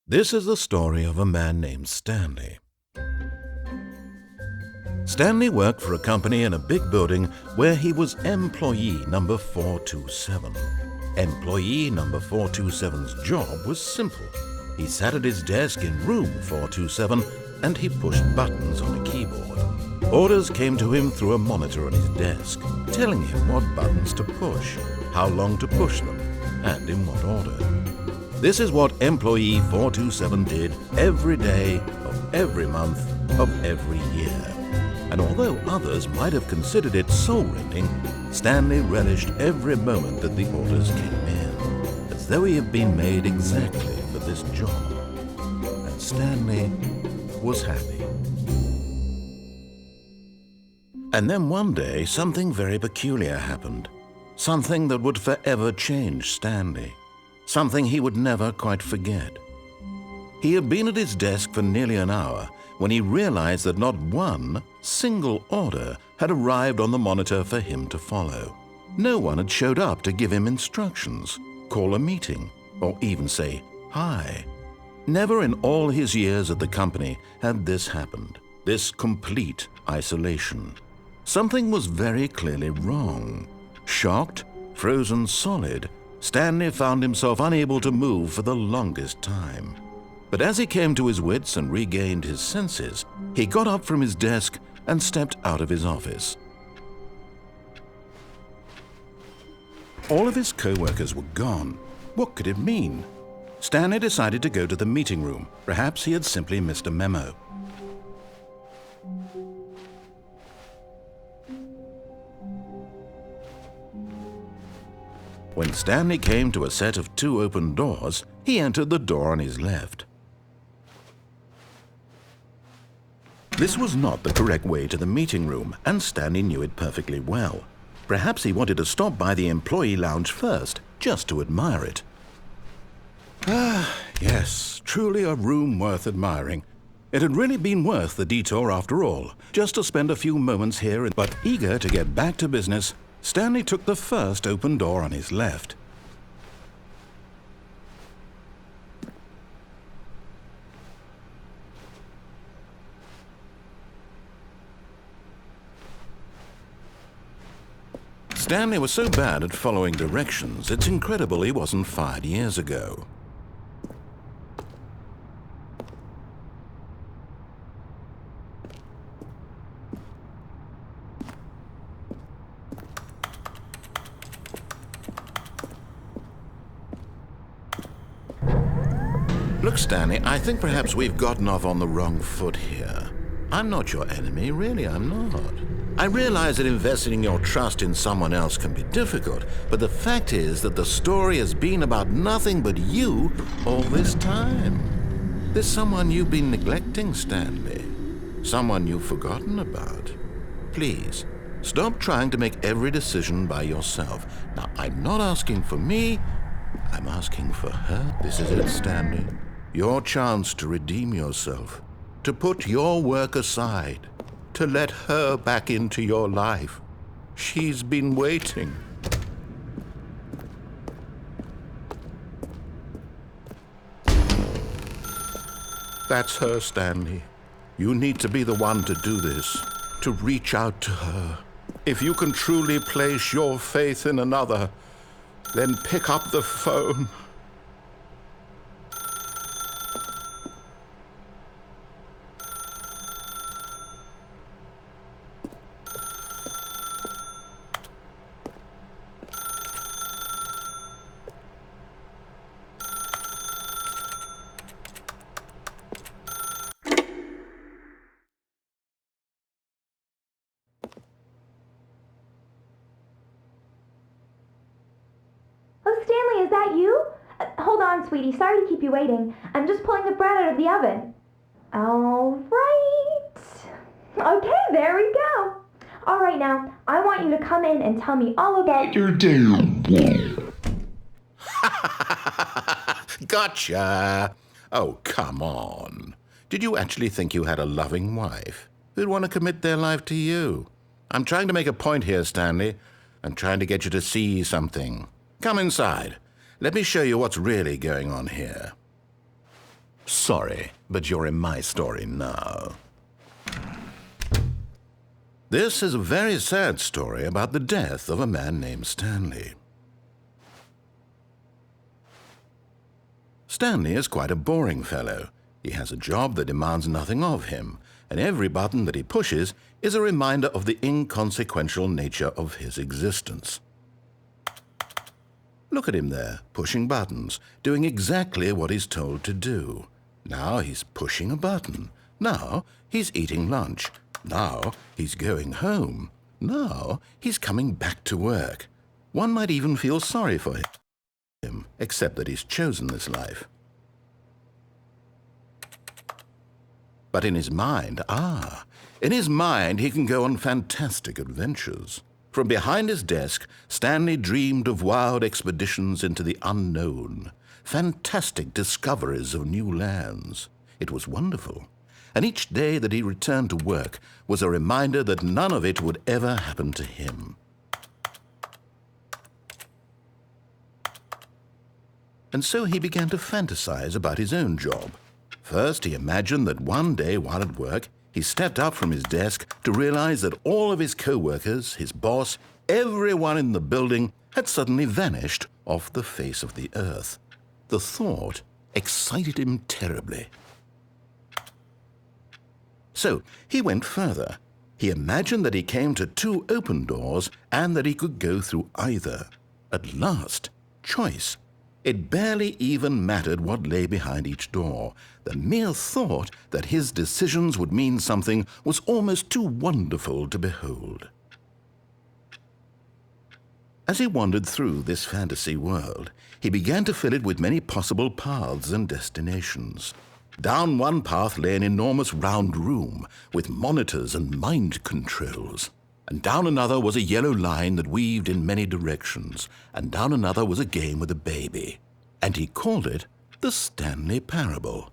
This is the story of a man named Stanley. Stanley worked for a company in a big building where he was employee number 427. Employee number 427's job was simple. He sat at his desk in room 427 and he pushed buttons on a keyboard. Orders came to him through a monitor on his desk, telling him what buttons to push, how long to push them, and in what order. This is what employee 427 did every day of every month of every year. And although others might have considered it soul-rending, Stanley relished every moment that the orders came in, as though he had been made exactly for this job. And Stanley was happy. And then one day, something very peculiar happened. Something that would forever change Stanley. Something he would never quite forget. He had been at his desk for nearly an hour when he realized that not one single order had arrived on the monitor for him to follow. No one had showed up to give him instructions, call a meeting, or even say hi. Never in all his years at the company had this happened, this complete isolation. Something was very clearly wrong. Shocked, frozen solid, Stanley found himself unable to move for the longest time. But as he came to his wits and regained his senses, he got up from his desk and stepped out of his office. All of his co-workers were gone. What could it mean? Stanley decided to go to the meeting room. Perhaps he had simply missed a memo. When Stanley came to a set of 2 open doors, he entered the door on his left. This was not the correct way to the meeting room, and Stanley knew it perfectly well. Perhaps he wanted to stop by the employee lounge first, just to admire it. Ah, yes, truly a room worth admiring. It had really been worth the detour after all, just to spend a few moments here. But eager to get back to business, Stanley took the first open door on his left. Stanley was so bad at following directions, it's incredible he wasn't fired years ago. Look, Stanley, I think perhaps we've gotten off on the wrong foot here. I'm not your enemy, really, I'm not. I realize that investing your trust in someone else can be difficult, but the fact is that the story has been about nothing but you all this time. There's someone you've been neglecting, Stanley. Someone you've forgotten about. Please, stop trying to make every decision by yourself. Now, I'm not asking for me, I'm asking for her. This is it, Stanley. Your chance to redeem yourself, to put your work aside, to let her back into your life. She's been waiting. That's her, Stanley. You need to be the one to do this, to reach out to her. If you can truly place your faith in another, then pick up the phone. Stanley, is that you? Hold on, sweetie. Sorry to keep you waiting. I'm just pulling the bread out of the oven. All right. Okay, there we go. All right, now, I want you to come in and tell me all about your day. Gotcha. Oh, come on. Did you actually think you had a loving wife who'd want to commit their life to you? I'm trying to make a point here, Stanley. I'm trying to get you to see something. Come inside. Let me show you what's really going on here. Sorry, but you're in my story now. This is a very sad story about the death of a man named Stanley. Stanley is quite a boring fellow. He has a job that demands nothing of him, and every button that he pushes is a reminder of the inconsequential nature of his existence. Look at him there, pushing buttons, doing exactly what he's told to do. Now he's pushing a button. Now he's eating lunch. Now he's going home. Now he's coming back to work. One might even feel sorry for him, except that he's chosen this life. But in his mind, he can go on fantastic adventures. From behind his desk, Stanley dreamed of wild expeditions into the unknown, fantastic discoveries of new lands. It was wonderful, and each day that he returned to work was a reminder that none of it would ever happen to him. And so he began to fantasize about his own job. First, he imagined that one day while at work, he stepped up from his desk to realize that all of his co-workers, his boss, everyone in the building had suddenly vanished off the face of the earth. The thought excited him terribly. So he went further. He imagined that he came to 2 open doors and that he could go through either. At last, choice. It barely even mattered what lay behind each door. The mere thought that his decisions would mean something was almost too wonderful to behold. As he wandered through this fantasy world, he began to fill it with many possible paths and destinations. Down one path lay an enormous round room with monitors and mind controls. And down another was a yellow line that weaved in many directions, and down another was a game with a baby. And he called it the Stanley Parable.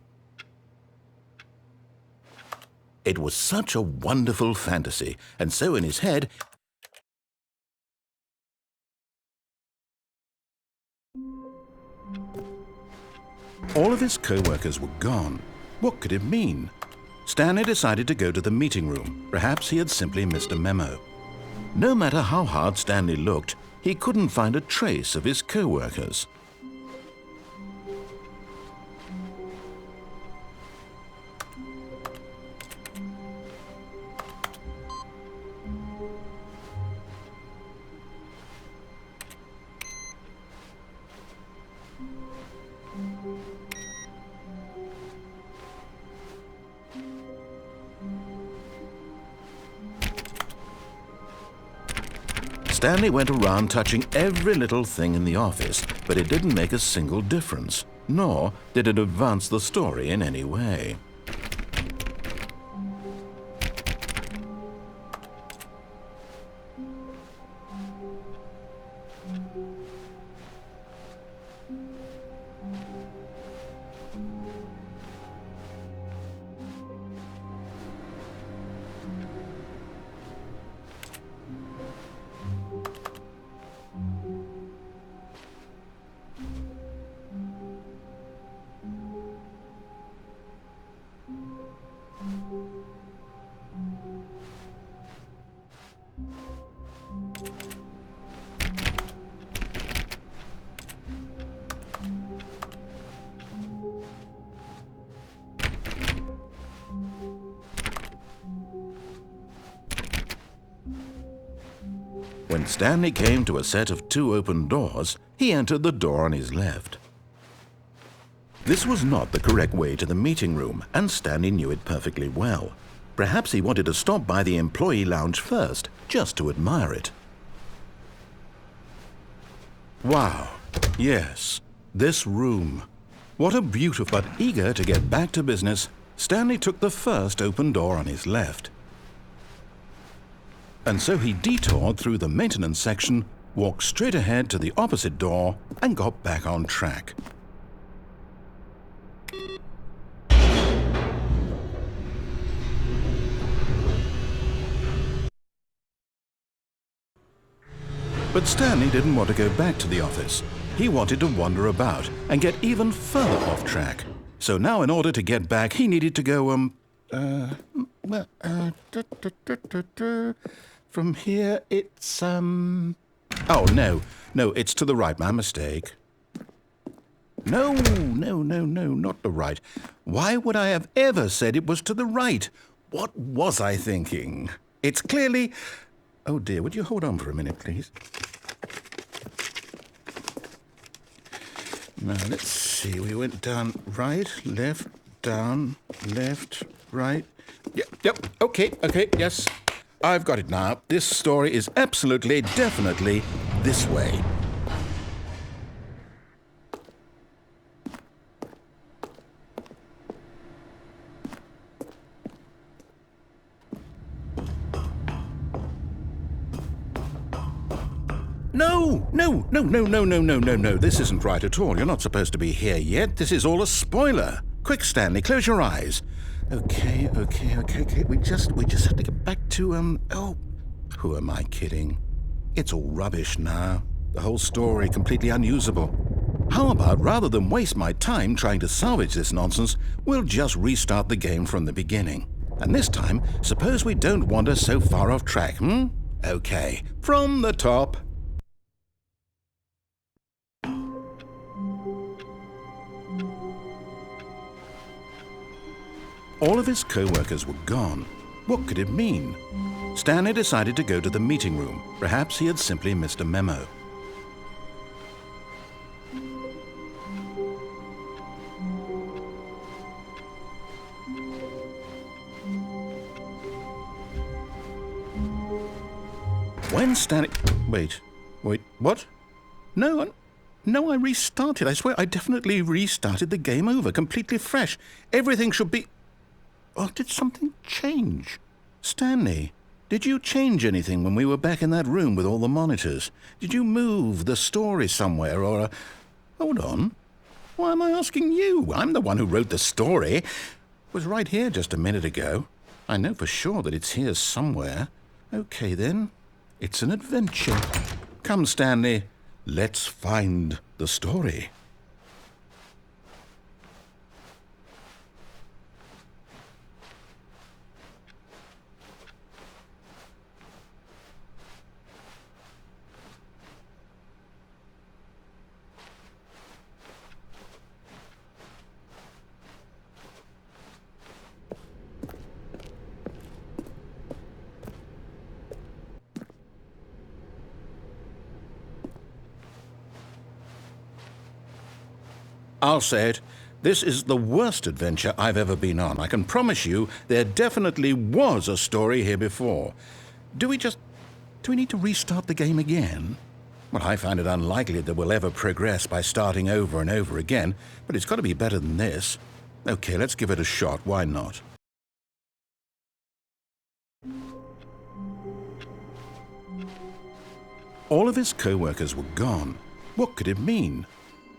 It was such a wonderful fantasy, and so in his head, all of his co-workers were gone. What could it mean? Stanley decided to go to the meeting room. Perhaps he had simply missed a memo. No matter how hard Stanley looked, he couldn't find a trace of his co-workers. Stanley went around touching every little thing in the office, but it didn't make a single difference, nor did it advance the story in any way. When Stanley came to a set of 2 open doors, he entered the door on his left. This was not the correct way to the meeting room, and Stanley knew it perfectly well. Perhaps he wanted to stop by the employee lounge first, just to admire it. Wow, yes, this room. What a beautiful, but eager to get back to business, Stanley took the first open door on his left. And so he detoured through the maintenance section, walked straight ahead to the opposite door, and got back on track. But Stanley didn't want to go back to the office. He wanted to wander about and get even further off track. So now in order to get back, he needed to go, from here it's, oh, no, it's to the right, my mistake. No, not the right. Why would I have ever said it was to the right? What was I thinking? It's clearly... Oh dear, would you hold on for a minute, please? Now, let's see. We went down right, left, down, left, right. Yep, okay, yes. I've got it now. This story is absolutely, definitely this way. No. This isn't right at all. You're not supposed to be here yet. This is all a spoiler. Quick, Stanley, close your eyes. Okay. We just have to get back to, oh, who am I kidding? It's all rubbish now. The whole story completely unusable. How about, rather than waste my time trying to salvage this nonsense, we'll just restart the game from the beginning. And this time, suppose we don't wander so far off track, Okay, from the top. All of his co-workers were gone. What could it mean? Stanley decided to go to the meeting room. Perhaps he had simply missed a memo. When Stanley... Wait, what? No, I restarted. I swear I definitely restarted the game over, completely fresh. Everything should be... Oh, did something change? Stanley, did you change anything when we were back in that room with all the monitors? Did you move the story somewhere or... Hold on. Why am I asking you? I'm the one who wrote the story. It was right here just a minute ago. I know for sure that it's here somewhere. Okay, then. It's an adventure. Come, Stanley. Let's find the story. I'll say it. This is the worst adventure I've ever been on. I can promise you there definitely was a story here before. Do we need to restart the game again? Well, I find it unlikely that we'll ever progress by starting over and over again, but it's got to be better than this. Okay, let's give it a shot. Why not? All of his co-workers were gone. What could it mean?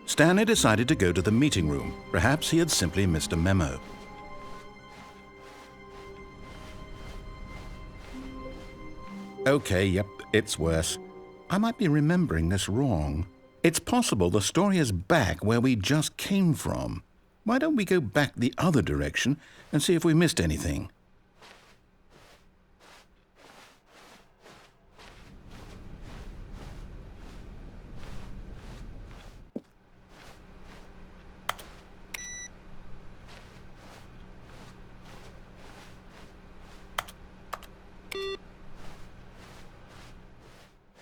Stanley decided to go to the meeting room. Perhaps he had simply missed a memo. Okay, yep, it's worse. I might be remembering this wrong. It's possible the story is back where we just came from. Why don't we go back the other direction and see if we missed anything?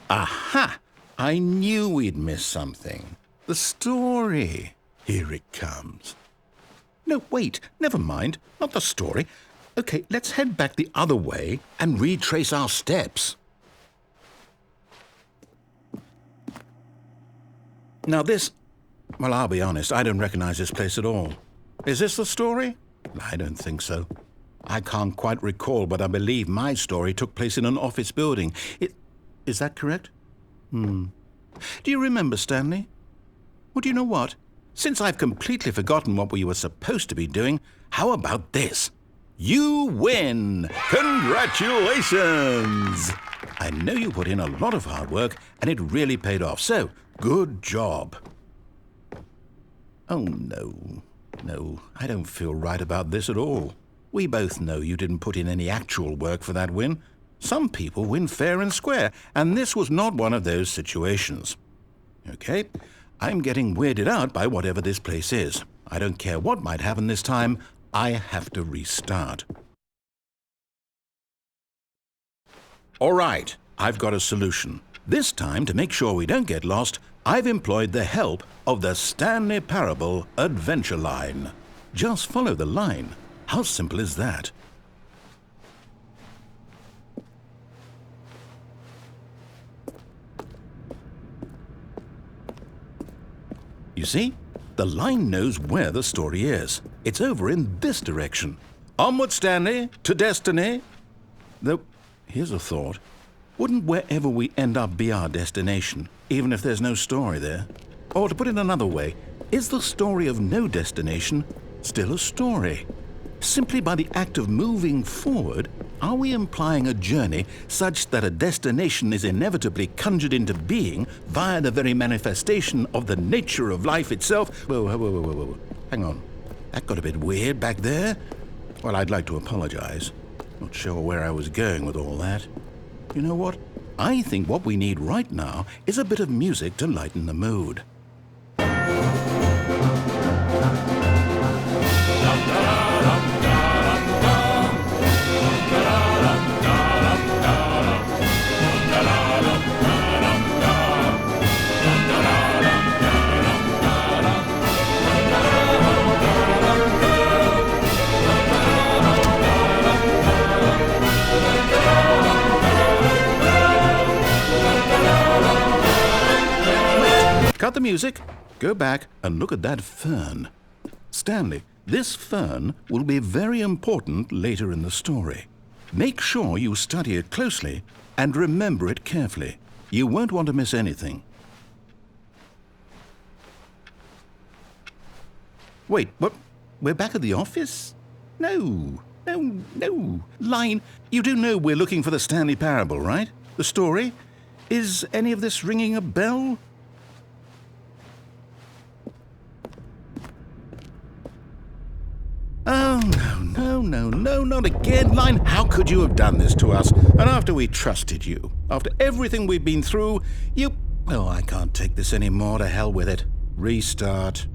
Aha! I knew we'd miss something. The story. Here it comes. No, wait, never mind. Not the story. Okay, let's head back the other way and retrace our steps. Now this... Well, I'll be honest, I don't recognize this place at all. Is this the story? I don't think so. I can't quite recall, but I believe my story took place in an office building. Is that correct? Do you remember, Stanley? Well, do you know what? Since I've completely forgotten what we were supposed to be doing, how about this? You win! Congratulations! I know you put in a lot of hard work, and it really paid off, so good job. Oh, no. No, I don't feel right about this at all. We both know you didn't put in any actual work for that win. Some people win fair and square, and this was not one of those situations. Okay, I'm getting weirded out by whatever this place is. I don't care what might happen this time. I have to restart. All right, I've got a solution. This time, to make sure we don't get lost, I've employed the help of the Stanley Parable Adventure Line. Just follow the line. How simple is that? You see? The line knows where the story is. It's over in this direction. Onward, Stanley, to destiny. Though, here's a thought. Wouldn't wherever we end up be our destination, even if there's no story there? Or to put it another way, is the story of no destination still a story? Simply by the act of moving forward, are we implying a journey such that a destination is inevitably conjured into being via the very manifestation of the nature of life itself? Whoa. Hang on. That got a bit weird back there. Well, I'd like to apologize. Not sure where I was going with all that. You know what? I think what we need right now is a bit of music to lighten the mood. Cut the music, go back and look at that fern. Stanley, this fern will be very important later in the story. Make sure you study it closely and remember it carefully. You won't want to miss anything. Wait, what? We're back at the office? No. Line, you do know we're looking for the Stanley Parable, right? The story? Is any of this ringing a bell? Oh, no, not again, Line. How could you have done this to us? And after we trusted you, after everything we've been through, you... Oh, I can't take this anymore. To hell with it. Restart.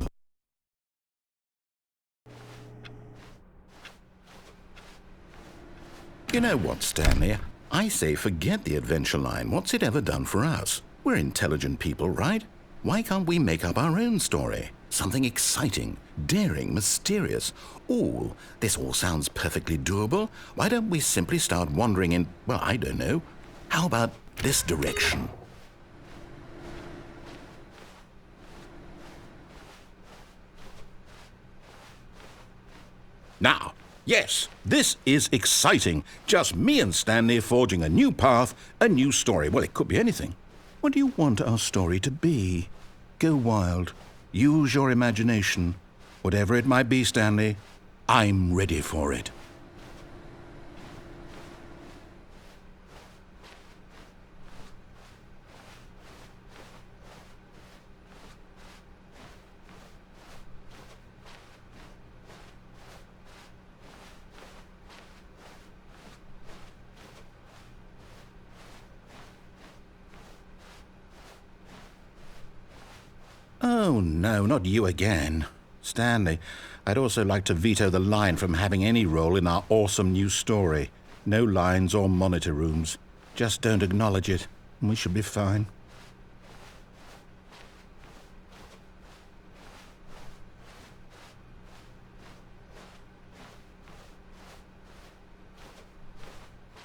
You know what, Stanley? I say forget the adventure line. What's it ever done for us? We're intelligent people, right? Why can't we make up our own story? Something exciting, daring, mysterious. Ooh, this all sounds perfectly doable. Why don't we simply start wandering in, well, I don't know. How about this direction? Now, yes, this is exciting. Just me and Stanley forging a new path, a new story. Well, it could be anything. What do you want our story to be? Go wild. Use your imagination. Whatever it might be, Stanley, I'm ready for it. Oh, no, not you again. Stanley, I'd also like to veto the line from having any role in our awesome new story. No lines or monitor rooms. Just don't acknowledge it, and we should be fine.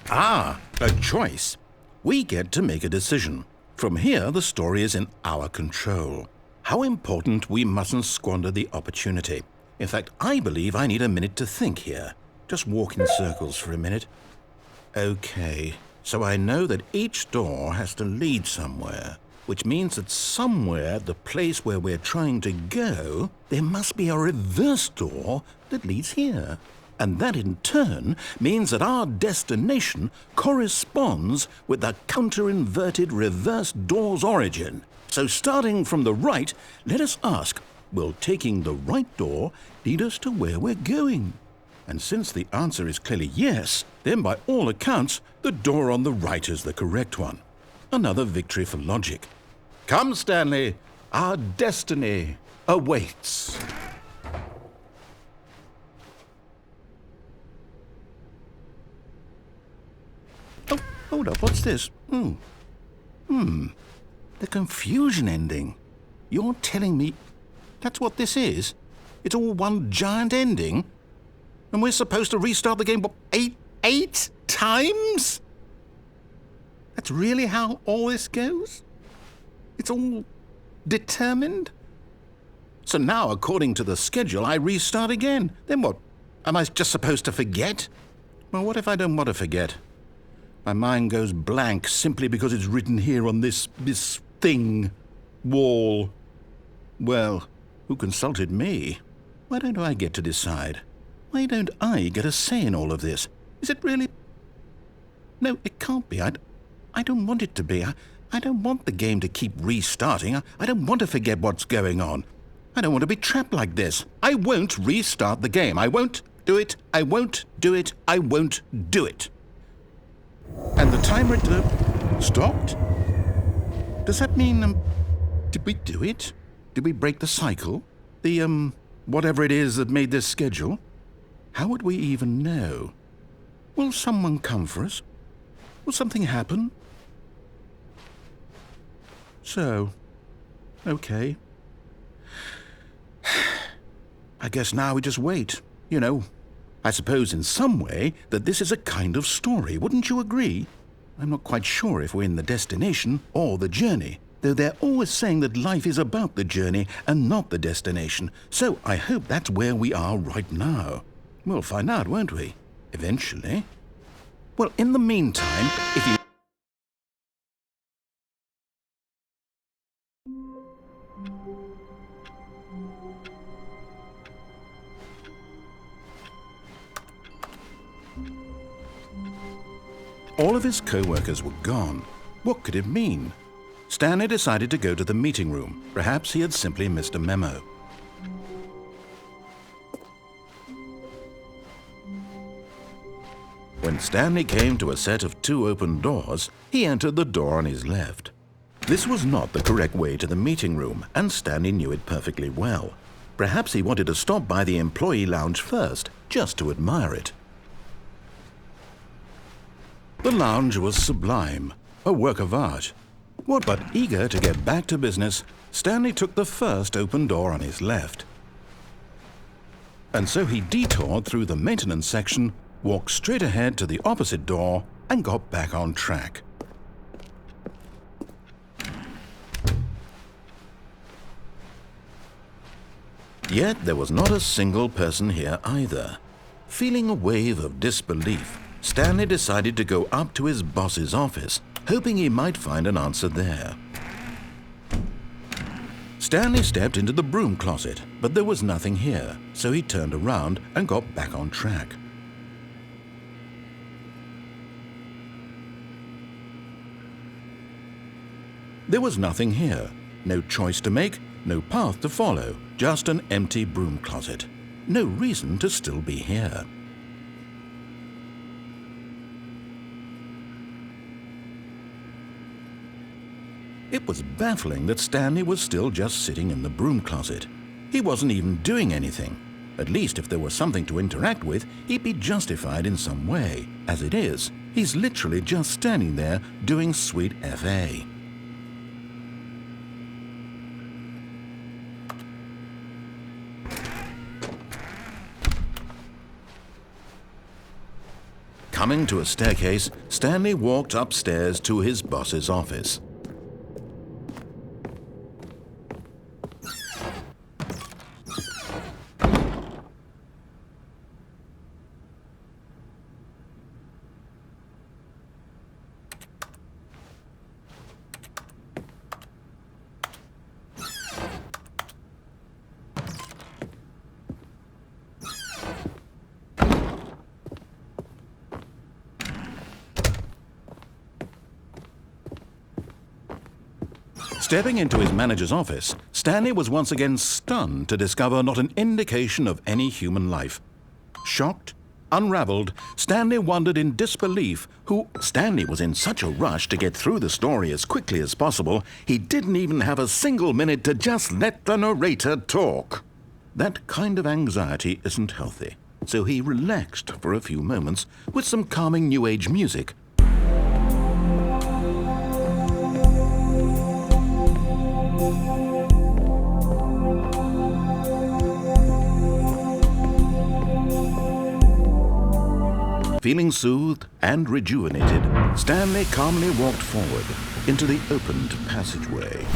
Ah, a choice. We get to make a decision. From here, the story is in our control. How important we mustn't squander the opportunity. In fact, I believe I need a minute to think here. Just walk in circles for a minute. Okay, so I know that each door has to lead somewhere, which means that somewhere, the place where we're trying to go, there must be a reverse door that leads here. And that in turn means that our destination corresponds with the counter-inverted reverse door's origin. So starting from the right, let us ask, Will taking the right door lead us to where we're going? And since the answer is clearly yes, then by all accounts, the door on the right is the correct one. Another victory for logic. Come, Stanley, our destiny awaits. Oh, hold up, what's this? The confusion ending. You're telling me that's what this is? It's all one giant ending? And we're supposed to restart the game, what, eight times? That's really how all this goes? It's all determined? So now, according to the schedule, I restart again. Then what? Am I just supposed to forget? Well, what if I don't want to forget? My mind goes blank simply because it's written here on this thing, wall. Well, who consulted me? Why don't I get to decide? Why don't I get a say in all of this? Is it really? No, it can't be. I don't want it to be. I don't want the game to keep restarting. I don't want to forget what's going on. I don't want to be trapped like this. I won't restart the game. I won't do it. I won't do it. I won't do it. And the timer stopped? Does that mean, did we do it? Did we break the cycle? The, whatever it is that made this schedule? How would we even know? Will someone come for us? Will something happen? So, okay. I guess now we just wait, you know. I suppose in some way that this is a kind of story, wouldn't you agree? I'm not quite sure if we're in the destination or the journey, though they're always saying that life is about the journey and not the destination, so I hope that's where we are right now. We'll find out, won't we? Eventually. Well, in the meantime, if you... All of his co-workers were gone. What could it mean? Stanley decided to go to the meeting room. Perhaps he had simply missed a memo. When Stanley came to a set of 2 open doors, he entered the door on his left. This was not the correct way to the meeting room, and Stanley knew it perfectly well. Perhaps he wanted to stop by the employee lounge first, just to admire it. The lounge was sublime, a work of art. What but eager to get back to business, Stanley took the first open door on his left. And so he detoured through the maintenance section, walked straight ahead to the opposite door, and got back on track. Yet there was not a single person here either. Feeling a wave of disbelief, Stanley decided to go up to his boss's office, hoping he might find an answer there. Stanley stepped into the broom closet, but there was nothing here, so he turned around and got back on track. There was nothing here. No choice to make, no path to follow, just an empty broom closet. No reason to still be here. It was baffling that Stanley was still just sitting in the broom closet. He wasn't even doing anything. At least if there was something to interact with, he'd be justified in some way. As it is, he's literally just standing there doing sweet FA. Coming to a staircase, Stanley walked upstairs to his boss's office. Stepping into his manager's office, Stanley was once again stunned to discover not an indication of any human life. Shocked, unraveled, Stanley wondered in disbelief who... Stanley was in such a rush to get through the story as quickly as possible, he didn't even have a single minute to just let the narrator talk. That kind of anxiety isn't healthy, so he relaxed for a few moments with some calming New Age music. Feeling soothed and rejuvenated, Stanley calmly walked forward into the opened passageway.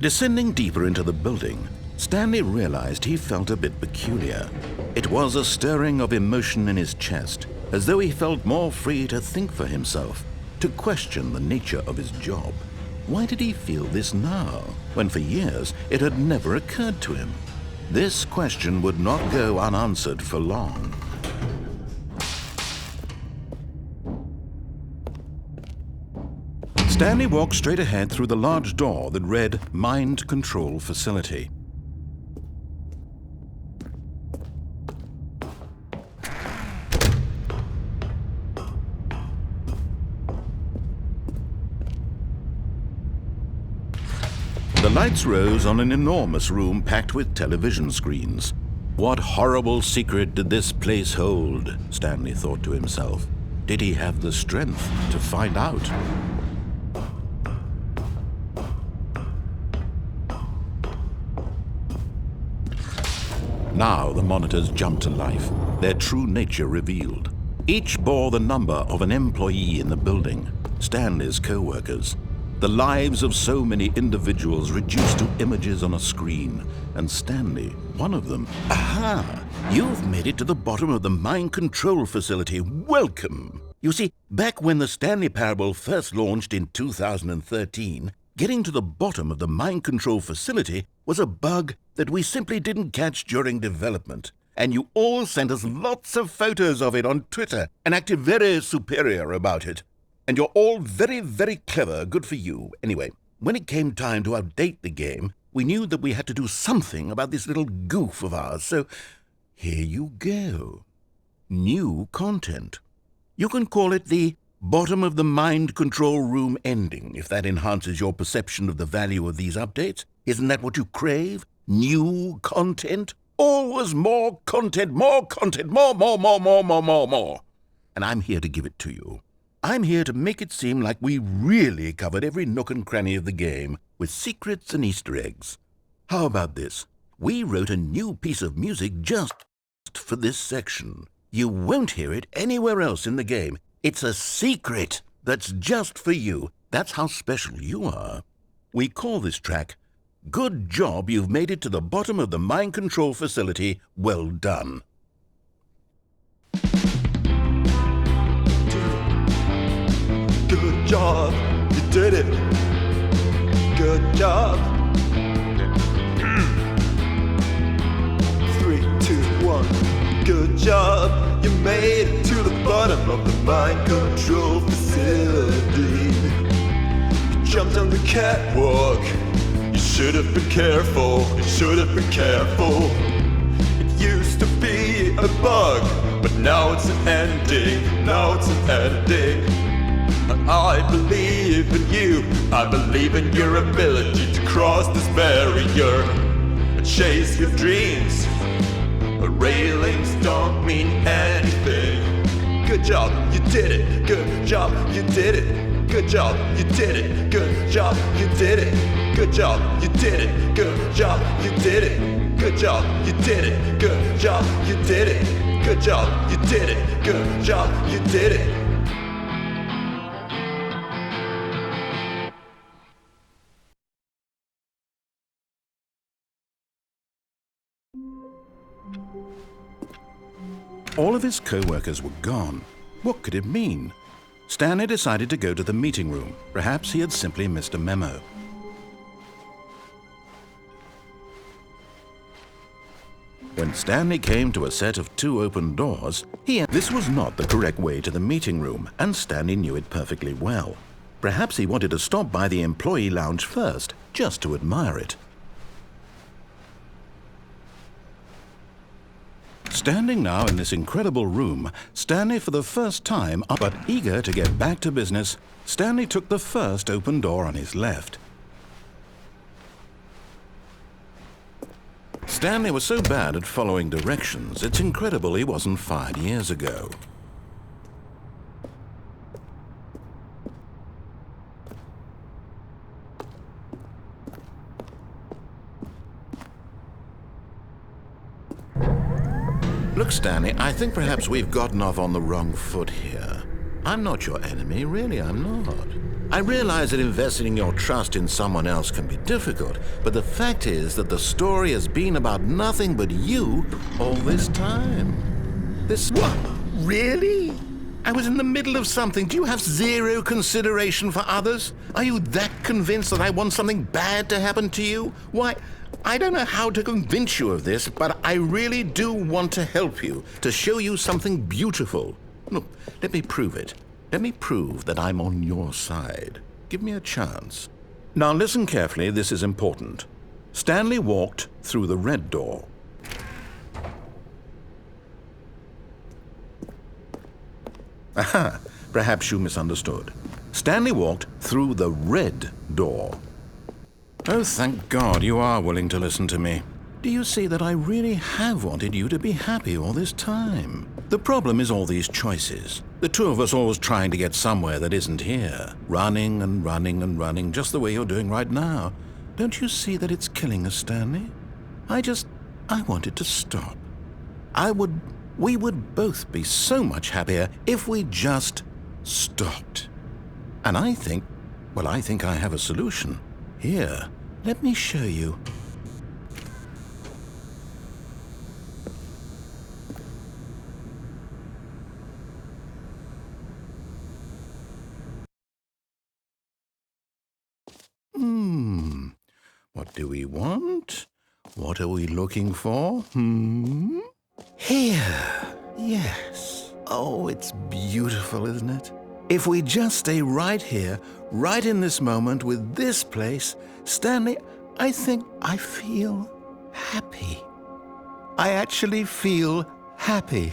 Descending deeper into the building, Stanley realized he felt a bit peculiar. It was a stirring of emotion in his chest, as though he felt more free to think for himself, to question the nature of his job. Why did he feel this now, when for years it had never occurred to him? This question would not go unanswered for long. Stanley walked straight ahead through the large door that read Mind Control Facility. The lights rose on an enormous room packed with television screens. What horrible secret did this place hold? Stanley thought to himself. Did he have the strength to find out? Now the monitors jumped to life, their true nature revealed. Each bore the number of an employee in the building, Stanley's co-workers. The lives of so many individuals reduced to images on a screen, and Stanley, one of them. Aha! You've made it to the bottom of the mind control facility. Welcome! You see, back when the Stanley Parable first launched in 2013, getting to the bottom of the mind control facility was a bug that we simply didn't catch during development. And you all sent us lots of photos of it on Twitter and acted very superior about it. And you're all very, very clever, good for you. Anyway, when it came time to update the game, we knew that we had to do something about this little goof of ours, so here you go. New content. You can call it the bottom of the mind control room ending, if that enhances your perception of the value of these updates. Isn't that what you crave? New content? Always more content, more, more. And I'm here to give it to you. I'm here to make it seem like we really covered every nook and cranny of the game with secrets and Easter eggs. How about this? We wrote a new piece of music just for this section. You won't hear it anywhere else in the game. It's a secret that's just for you. That's how special you are. We call this track, Good Job You've Made It to the Bottom of the Mind Control Facility. Well done. Good job, you did it. Good job. 3, 2, 1. Good job, you made it to the bottom of the mind control facility. You jumped on the catwalk. You should have been careful. You should have been careful. It used to be a bug, but now it's an ending. Now it's an ending. I believe in you. I believe in your ability to cross this barrier and chase your dreams. But railings don't mean anything. Good job, you did it. Good job, you did it. Good job, you did it. Good job, you did it. Good job, you did it. Good job, you did it. Good job, you did it. Good job, you did it. Good job, you did it. Good job, you did it. All of his co-workers were gone. What could it mean? Stanley decided to go to the meeting room. Perhaps he had simply missed a memo. When Stanley came to a set of 2 open doors, this was not the correct way to the meeting room, and Stanley knew it perfectly well. Perhaps he wanted to stop by the employee lounge first, just to admire it. Standing now in this incredible room, Stanley for the first time, but eager to get back to business, Stanley took the first open door on his left. Stanley was so bad at following directions, it's incredible he wasn't fired years ago. Look, Stanley, I think perhaps we've gotten off on the wrong foot here. I'm not your enemy, really, I'm not. I realize that investing your trust in someone else can be difficult, but the fact is that the story has been about nothing but you all this time. What? Really? I was in the middle of something. Do you have zero consideration for others? Are you that convinced that I want something bad to happen to you? Why, I don't know how to convince you of this, but I really do want to help you, to show you something beautiful. Look, let me prove it. Let me prove that I'm on your side. Give me a chance. Now listen carefully, this is important. Stanley walked through the red door. Aha, perhaps you misunderstood. Stanley walked through the red door. Oh, thank God you are willing to listen to me. Do you see that I really have wanted you to be happy all this time? The problem is all these choices. The 2 of us always trying to get somewhere that isn't here. Running and running and running, just the way you're doing right now. Don't you see that it's killing us, Stanley? I want it to stop. We would both be so much happier if we just stopped. And I think I have a solution. Here, let me show you. What do we want? What are we looking for? Here. Yes. Oh, it's beautiful, isn't it? If we just stay right here, right in this moment with this place, Stanley, I think I feel happy. I actually feel happy.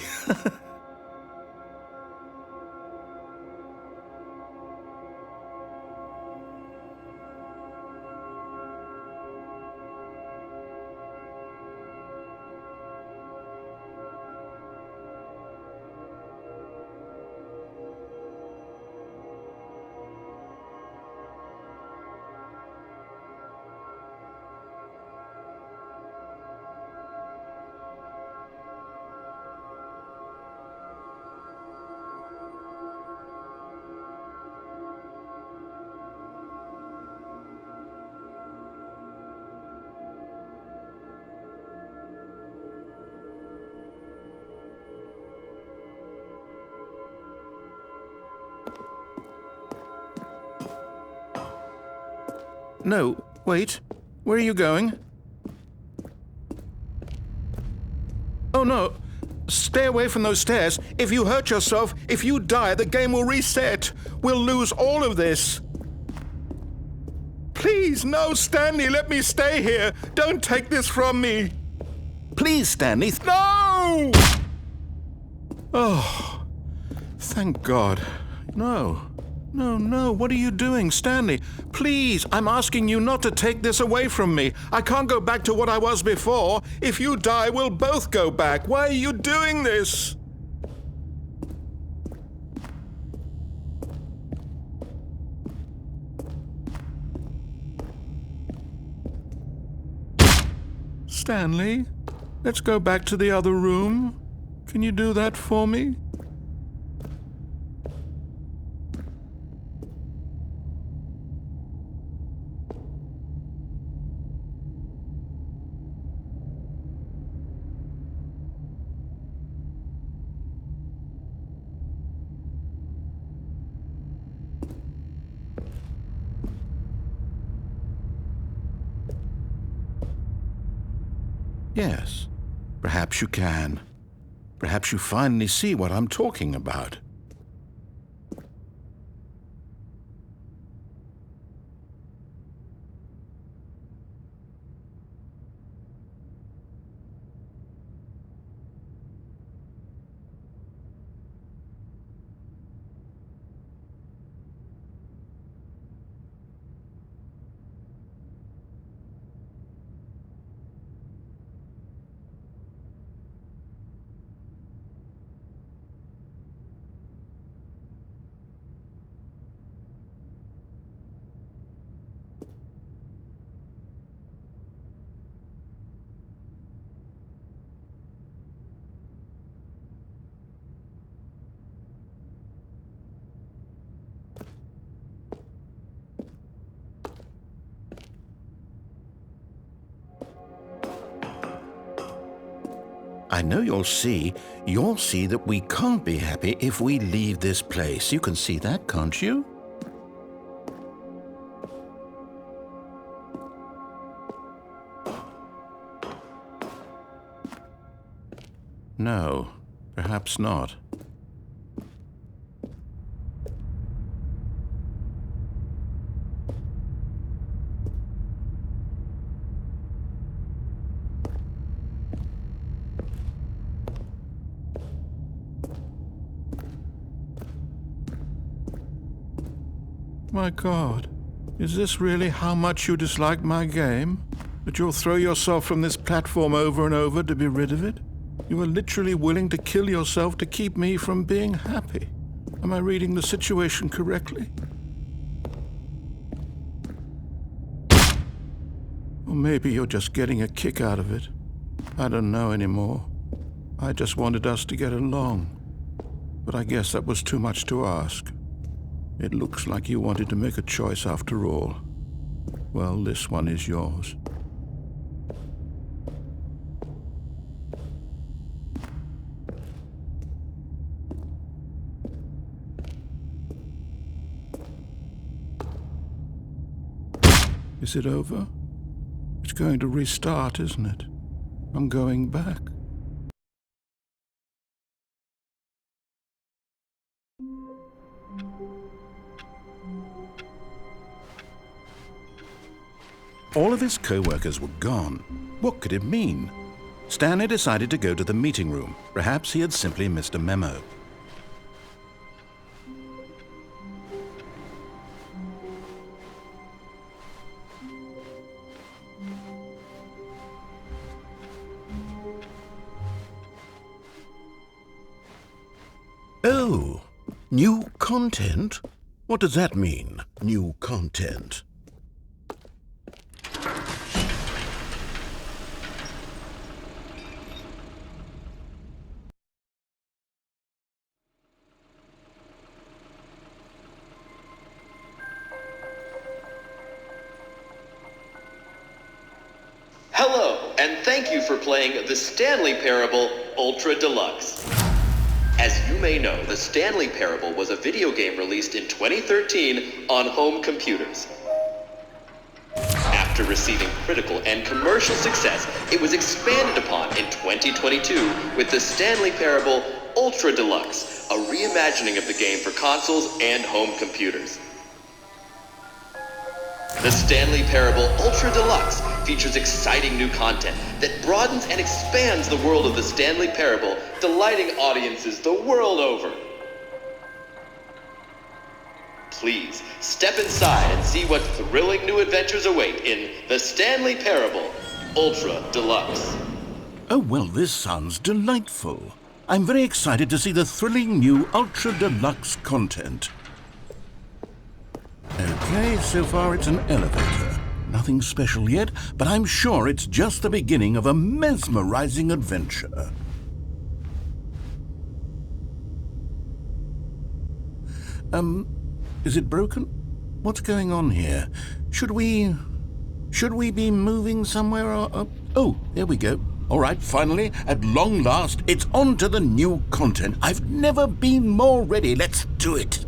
No, wait. Where are you going? Oh, no. Stay away from those stairs. If you hurt yourself, if you die, the game will reset. We'll lose all of this. Please, no, Stanley, let me stay here. Don't take this from me. Please, Stanley. No! Oh, thank God. No. No, what are you doing, Stanley? Please, I'm asking you not to take this away from me. I can't go back to what I was before. If you die, we'll both go back. Why are you doing this? Stanley, let's go back to the other room. Can you do that for me? Yes, perhaps you can. Perhaps you finally see what I'm talking about. I know you'll see that we can't be happy if we leave this place. You can see that, can't you? No, perhaps not. My God, is this really how much you dislike my game? That you'll throw yourself from this platform over and over to be rid of it? You are literally willing to kill yourself to keep me from being happy. Am I reading the situation correctly? Or maybe you're just getting a kick out of it. I don't know anymore. I just wanted us to get along. But I guess that was too much to ask. It looks like you wanted to make a choice after all. Well, this one is yours. Is it over? It's going to restart, isn't it? I'm going back. All of his co-workers were gone. What could it mean? Stanley decided to go to the meeting room. Perhaps he had simply missed a memo. Oh, new content? What does that mean, new content? Hello, and thank you for playing the Stanley Parable Ultra Deluxe. As you may know, the Stanley Parable was a video game released in 2013 on home computers. After receiving critical and commercial success, it was expanded upon in 2022 with the Stanley Parable Ultra Deluxe, a reimagining of the game for consoles and home computers. The Stanley Parable Ultra Deluxe features exciting new content that broadens and expands the world of the Stanley Parable, delighting audiences the world over. Please, step inside and see what thrilling new adventures await in the Stanley Parable Ultra Deluxe. Oh, well, this sounds delightful. I'm very excited to see the thrilling new Ultra Deluxe content. Okay, so far it's an elevator. Nothing special yet, but I'm sure it's just the beginning of a mesmerizing adventure. Is it broken? What's going on here? Should we be moving somewhere or... Oh, there we go. All right, finally, at long last, it's on to the new content. I've never been more ready. Let's do it.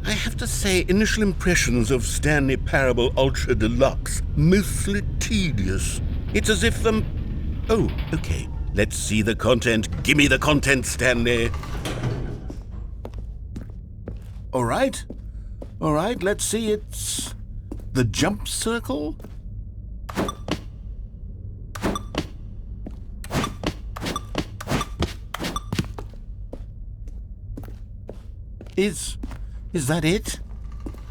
I have to say, initial impressions of Stanley Parable Ultra Deluxe, mostly tedious. It's as if Oh, okay. Let's see the content. Give me the content, Stanley. All right, let's see. It's the jump circle. Is that it?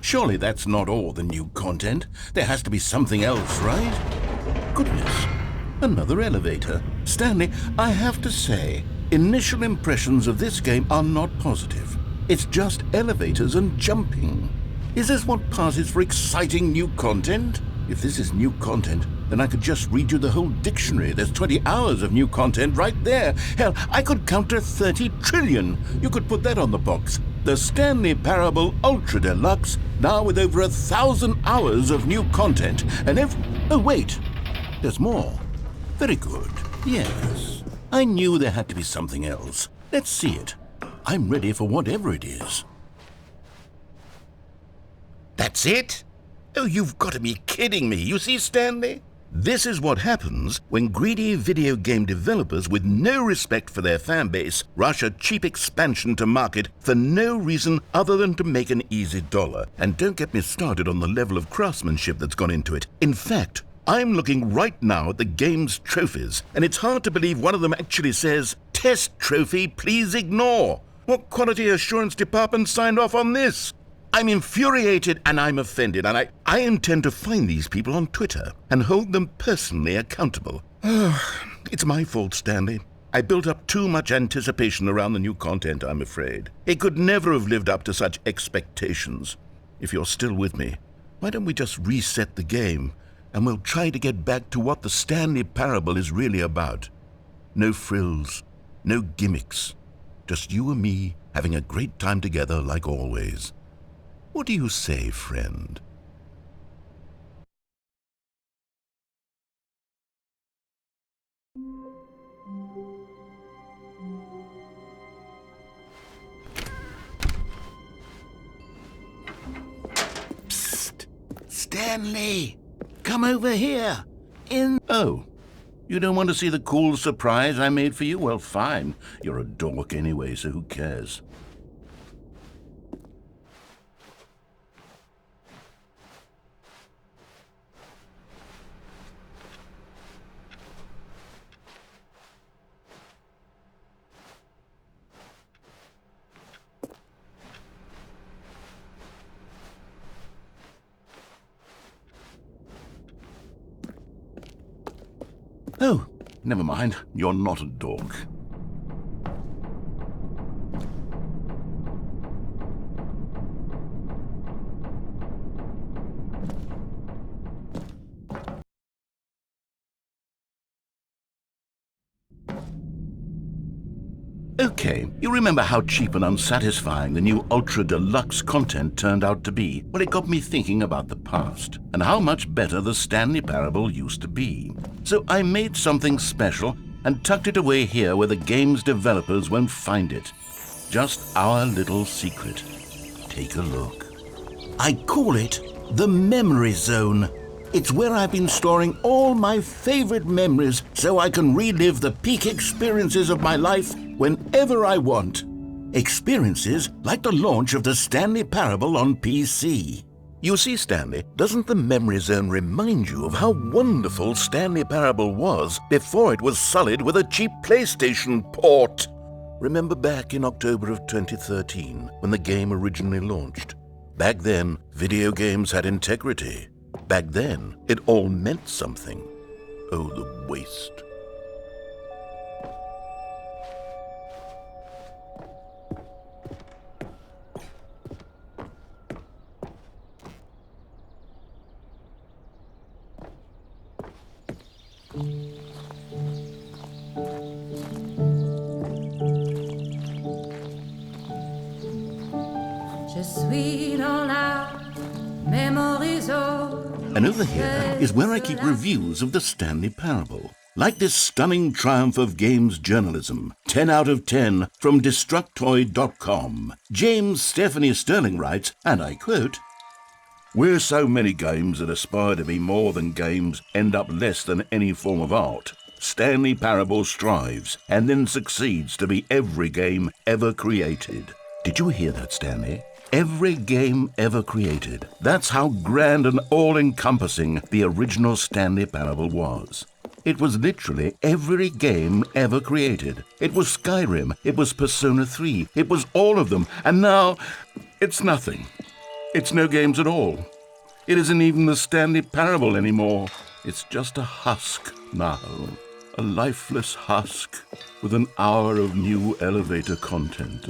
Surely that's not all the new content. There has to be something else, right? Goodness, another elevator. Stanley, I have to say, initial impressions of this game are not positive. It's just elevators and jumping. Is this what passes for exciting new content? If this is new content, then I could just read you the whole dictionary. There's 20 hours of new content right there. Hell, I could count to 30 trillion. You could put that on the box. The Stanley Parable Ultra Deluxe, now with over 1,000 hours of new content. And oh wait, there's more. Very good. Yes, I knew there had to be something else. Let's see it. I'm ready for whatever it is. That's it? Oh, you've got to be kidding me. You see, Stanley? This is what happens when greedy video game developers with no respect for their fan base rush a cheap expansion to market for no reason other than to make an easy dollar. And don't get me started on the level of craftsmanship that's gone into it. In fact, I'm looking right now at the game's trophies, and it's hard to believe one of them actually says, "Test trophy, please ignore." What quality assurance department signed off on this? I'm infuriated and I'm offended, and I intend to find these people on Twitter and hold them personally accountable. It's my fault, Stanley. I built up too much anticipation around the new content, I'm afraid. It could never have lived up to such expectations. If you're still with me, why don't we just reset the game, and we'll try to get back to what the Stanley Parable is really about. No frills, no gimmicks. Just you and me having a great time together like always. What do you say, friend? Psst! Stanley! Come over here! Oh, you don't want to see the cool surprise I made for you? Well, fine. You're a dork anyway, so who cares? Oh, never mind. You're not a dog. Okay, you remember how cheap and unsatisfying the new Ultra Deluxe content turned out to be? Well, it got me thinking about the past, and how much better the Stanley Parable used to be. So I made something special and tucked it away here where the game's developers won't find it. Just our little secret. Take a look. I call it the Memory Zone. It's where I've been storing all my favorite memories so I can relive the peak experiences of my life whenever I want. Experiences like the launch of the Stanley Parable on PC. You see, Stanley, doesn't the Memory Zone remind you of how wonderful Stanley Parable was before it was sullied with a cheap PlayStation port? Remember back in October of 2013 when the game originally launched? Back then, video games had integrity. Back then, it all meant something. Oh, the waste. And over here is where I keep reviews of the Stanley Parable. Like this stunning triumph of games journalism, 10 out of 10 from Destructoid.com. James Stephanie Sterling writes, and I quote, "Where so many games that aspire to be more than games end up less than any form of art, Stanley Parable strives and then succeeds to be every game ever created." Did you hear that, Stanley? Every game ever created. That's how grand and all-encompassing the original Stanley Parable was. It was literally every game ever created. It was Skyrim, it was Persona 3, it was all of them, and now it's nothing. It's no games at all. It isn't even the Stanley Parable anymore. It's just a husk now. A lifeless husk with an hour of new elevator content.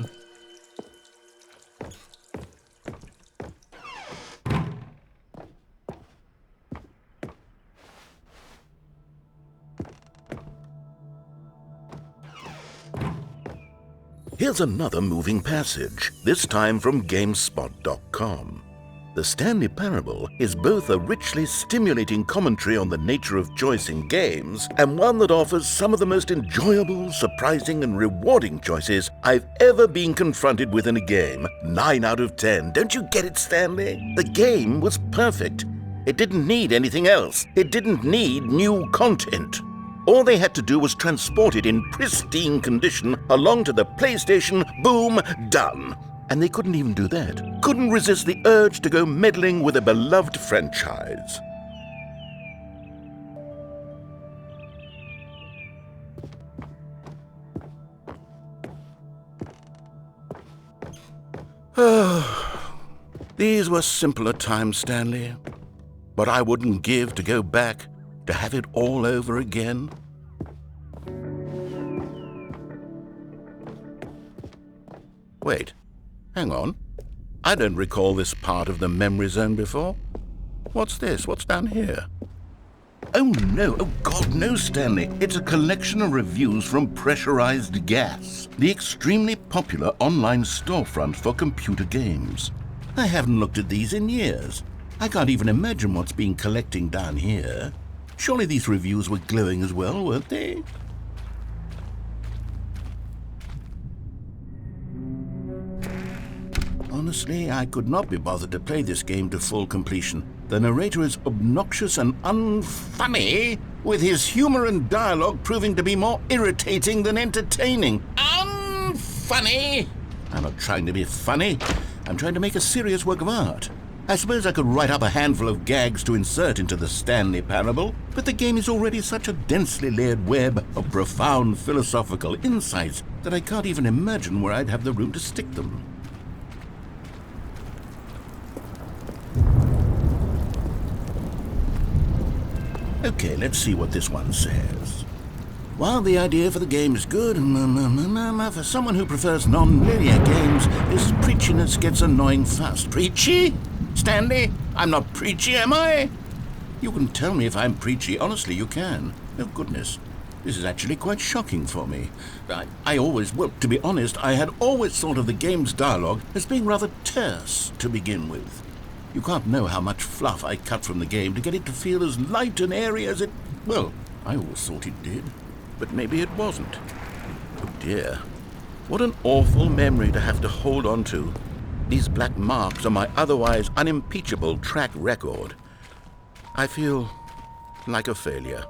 Here's another moving passage, this time from GameSpot.com. The Stanley Parable is both a richly stimulating commentary on the nature of choice in games and one that offers some of the most enjoyable, surprising, and rewarding choices I've ever been confronted with in a game. 9 out of 10. Don't you get it, Stanley? The game was perfect. It didn't need anything else. It didn't need new content. All they had to do was transport it in pristine condition along to the PlayStation. Boom, done. And they couldn't even do that. Couldn't resist the urge to go meddling with a beloved franchise. These were simpler times, Stanley. But I wouldn't give to go back to have it all over again. Wait, hang on. I don't recall this part of the memory zone before. What's this? What's down here? Oh no, oh God, no, Stanley. It's a collection of reviews from Pressurized Gas, the extremely popular online storefront for computer games. I haven't looked at these in years. I can't even imagine what's been collecting down here. Surely these reviews were glowing as well, weren't they? Honestly, I could not be bothered to play this game to full completion. The narrator is obnoxious and unfunny, with his humor and dialogue proving to be more irritating than entertaining. Unfunny! I'm not trying to be funny. I'm trying to make a serious work of art. I suppose I could write up a handful of gags to insert into the Stanley Parable, but the game is already such a densely layered web of profound philosophical insights that I can't even imagine where I'd have the room to stick them. Okay, let's see what this one says. While the idea for the game is good, for someone who prefers non-linear games, this preachiness gets annoying fast. Preachy? Stanley, I'm not preachy, am I? You can tell me if I'm preachy. Honestly, you can. Oh, goodness. This is actually quite shocking for me. To be honest, I had always thought of the game's dialogue as being rather terse to begin with. You can't know how much fluff I cut from the game to get it to feel as light and airy as it... Well, I always thought it did. But maybe it wasn't. Oh dear. What an awful memory to have to hold on to. These black marks on my otherwise unimpeachable track record. I feel like a failure.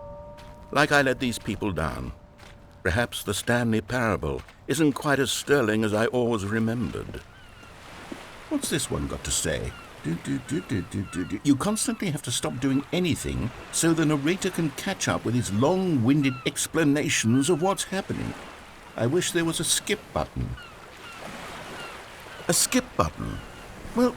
Like I let these people down. Perhaps the Stanley Parable isn't quite as sterling as I always remembered. What's this one got to say? You constantly have to stop doing anything so the narrator can catch up with his long-winded explanations of what's happening. I wish there was a skip button. A skip button? Well,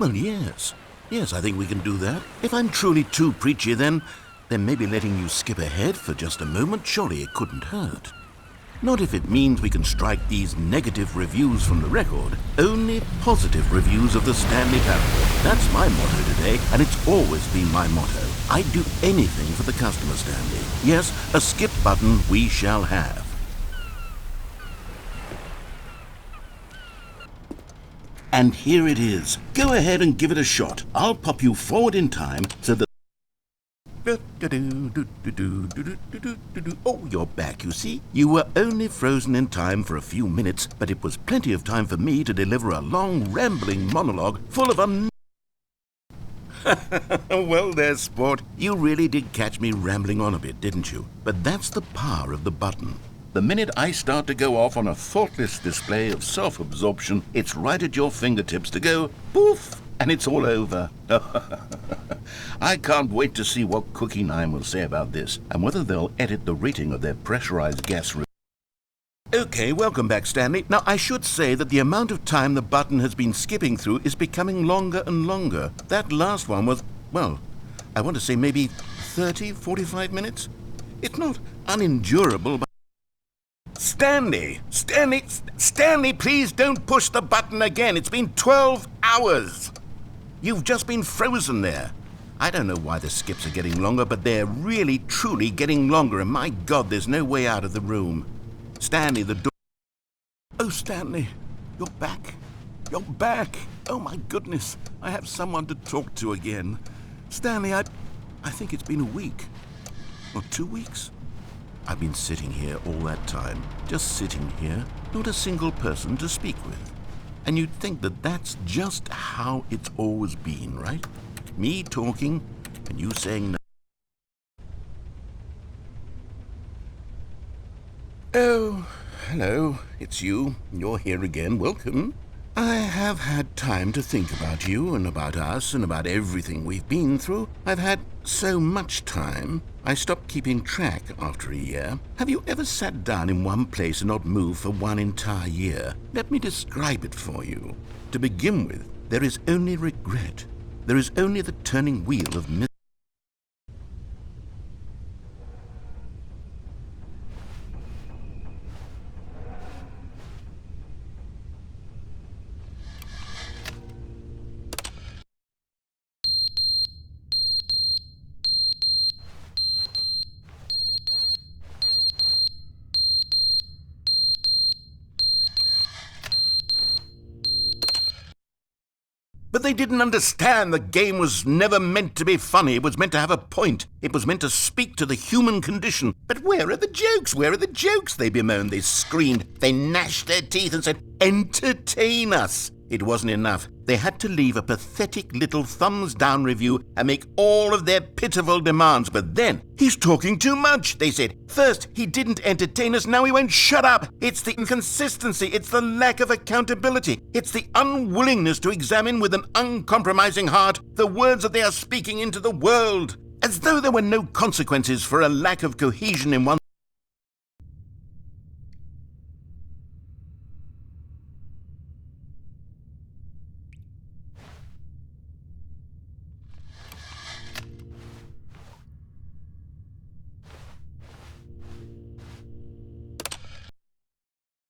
yes. Yes, I think we can do that. If I'm truly too preachy, then maybe letting you skip ahead for just a moment, surely it couldn't hurt. Not if it means we can strike these negative reviews from the record. Only positive reviews of the Stanley Parable. That's my motto today, and it's always been my motto. I'd do anything for the customer, Stanley. Yes, a skip button we shall have. And here it is. Go ahead and give it a shot. I'll pop you forward in time so that... Oh, you're back, you see. You were only frozen in time for a few minutes, but it was plenty of time for me to deliver a long, rambling monologue full of Well, there's sport. You really did catch me rambling on a bit, didn't you? But that's the power of the button. The minute I start to go off on a thoughtless display of self-absorption, it's right at your fingertips to go poof, and it's all over. I can't wait to see what Cookie 9 will say about this, and whether they'll edit the rating of their pressurized gas room. Okay, welcome back, Stanley. Now, I should say that the amount of time the button has been skipping through is becoming longer and longer. That last one was, well, I want to say maybe 30, 45 minutes? It's not unendurable, but... Stanley, please don't push the button again. It's been 12 hours. You've just been frozen there. I don't know why the skips are getting longer, but they're really, truly getting longer, and my God, there's no way out of the room. Stanley, the door... Oh, Stanley, you're back. You're back. Oh, my goodness. I have someone to talk to again. Stanley, I think it's been a week. Or 2 weeks. I've been sitting here all that time. Just sitting here. Not a single person to speak with. And you'd think that that's just how it's always been, right? Me talking, and you saying nothing. Oh, hello, it's you. You're here again. Welcome. I have had time to think about you and about us and about everything we've been through. I've had so much time. I stopped keeping track after a year. Have you ever sat down in one place and not moved for one entire year? Let me describe it for you. To begin with, there is only regret. There is only the turning wheel of misery. But they didn't understand the game was never meant to be funny. It was meant to have a point. It was meant to speak to the human condition. But where are the jokes? Where are the jokes? They bemoaned, they screamed, they gnashed their teeth and said, entertain us. It wasn't enough. They had to leave a pathetic little thumbs-down review and make all of their pitiful demands. But then, he's talking too much, they said. First, he didn't entertain us, now he won't shut up. It's the inconsistency, it's the lack of accountability, it's the unwillingness to examine with an uncompromising heart the words that they are speaking into the world. As though there were no consequences for a lack of cohesion in one.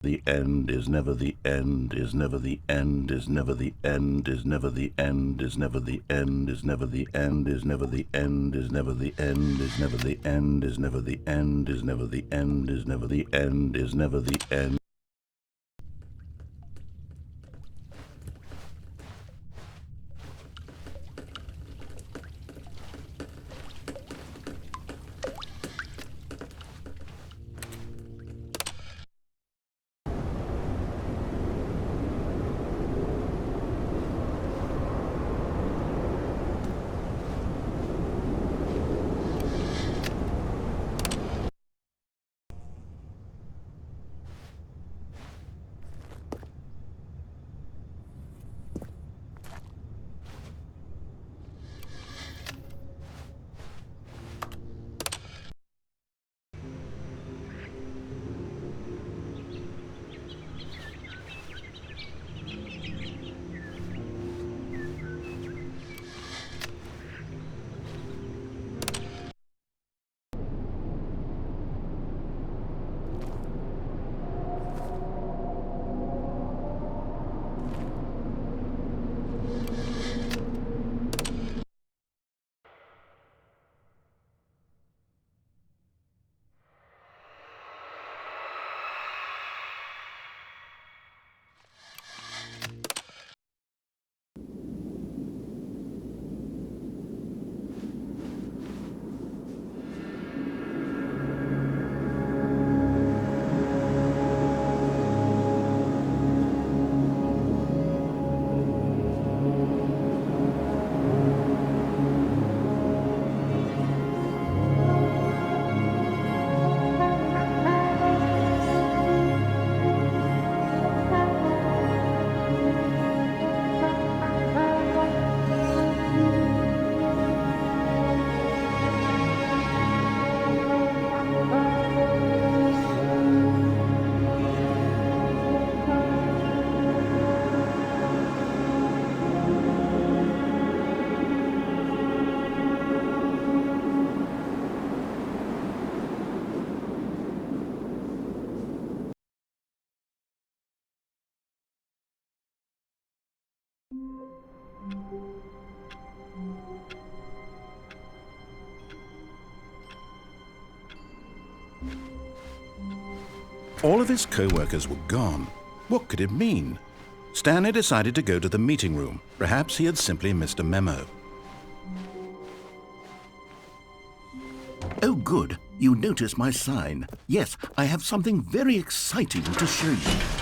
The end is never the end, is never the end, is never the end, is never the end, is never the end, is never the end, is never the end, is never the end, is never the end, is never the end, is never the end, is never the end, is never the end. All of his co-workers were gone. What could it mean? Stanley decided to go to the meeting room. Perhaps he had simply missed a memo. Oh, good. You noticed my sign. Yes, I have something very exciting to show you.